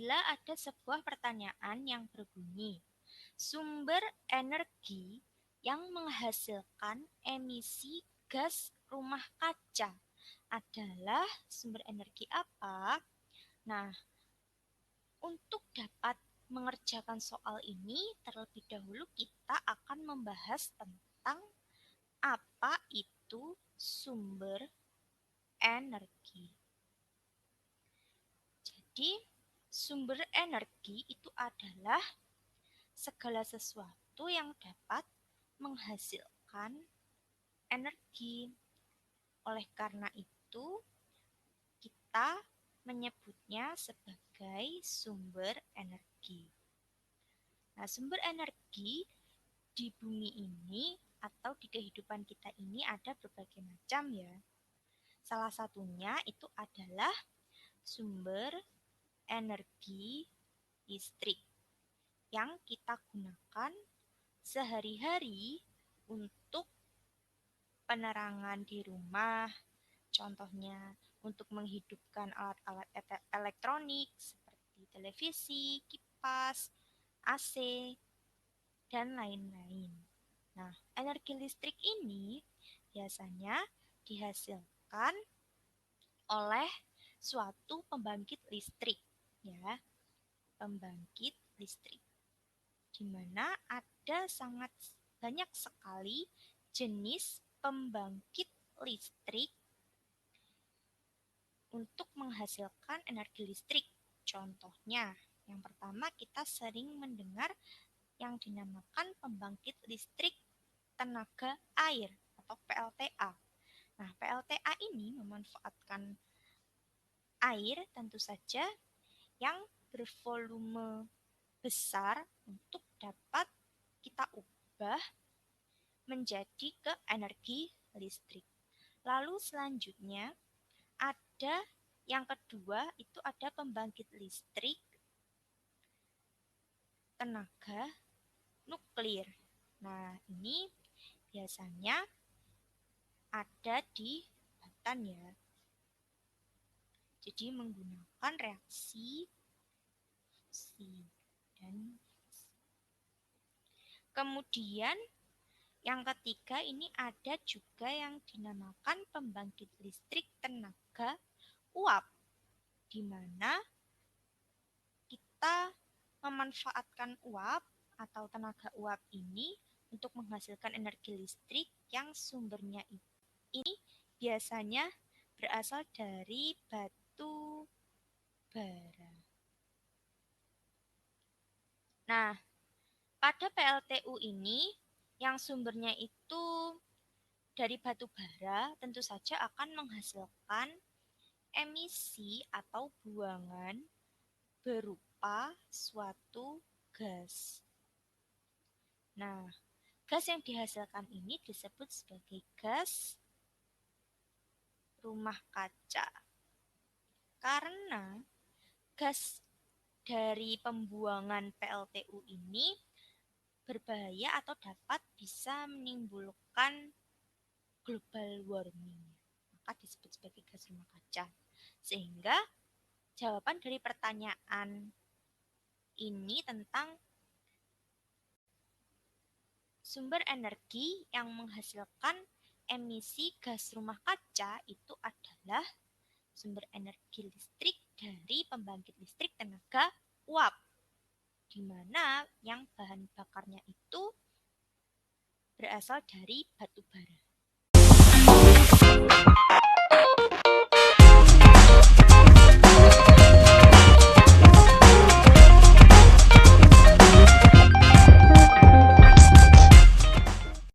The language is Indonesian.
Apabila ada sebuah pertanyaan yang berbunyi, sumber energi yang menghasilkan emisi gas rumah kaca adalah sumber energi apa? Nah, untuk dapat mengerjakan soal ini, terlebih dahulu kita akan membahas tentang apa itu sumber energi. Jadi, sumber energi itu adalah segala sesuatu yang dapat menghasilkan energi. Oleh karena itu, kita menyebutnya sebagai sumber energi. Nah, sumber energi di bumi ini atau di kehidupan kita ini ada berbagai macam ya. Salah satunya itu adalah sumber energi listrik yang kita gunakan sehari-hari untuk penerangan di rumah, contohnya untuk menghidupkan alat-alat elektronik seperti televisi, kipas, AC, dan lain-lain. Nah, energi listrik ini biasanya dihasilkan oleh suatu pembangkit listrik, ya, pembangkit listrik, di mana ada sangat banyak sekali jenis pembangkit listrik untuk menghasilkan energi listrik. Contohnya, yang pertama kita sering mendengar yang dinamakan pembangkit listrik tenaga air atau PLTA. Nah, PLTA ini memanfaatkan air tentu saja yang bervolume besar untuk dapat kita ubah menjadi ke energi listrik. Lalu selanjutnya ada yang kedua itu ada pembangkit listrik tenaga nuklir. Nah, ini biasanya ada di batan ya. Jadi menggunakan reaksi fusi dan kemudian yang ketiga ini ada juga yang dinamakan pembangkit listrik tenaga uap, di mana kita memanfaatkan uap atau tenaga uap ini untuk menghasilkan energi listrik yang sumbernya ini biasanya berasal dari batu bara. Nah, pada PLTU ini yang sumbernya itu dari batu bara tentu saja akan menghasilkan emisi atau buangan berupa suatu gas. Nah, gas yang dihasilkan ini disebut sebagai gas rumah kaca. Karena gas dari pembuangan PLTU ini berbahaya atau dapat bisa menimbulkan global warming, maka disebut sebagai gas rumah kaca. Sehingga jawaban dari pertanyaan ini tentang sumber energi yang menghasilkan emisi gas rumah kaca itu adalah sumber energi listrik dari pembangkit listrik tenaga uap, di mana yang bahan bakarnya itu berasal dari batu bara.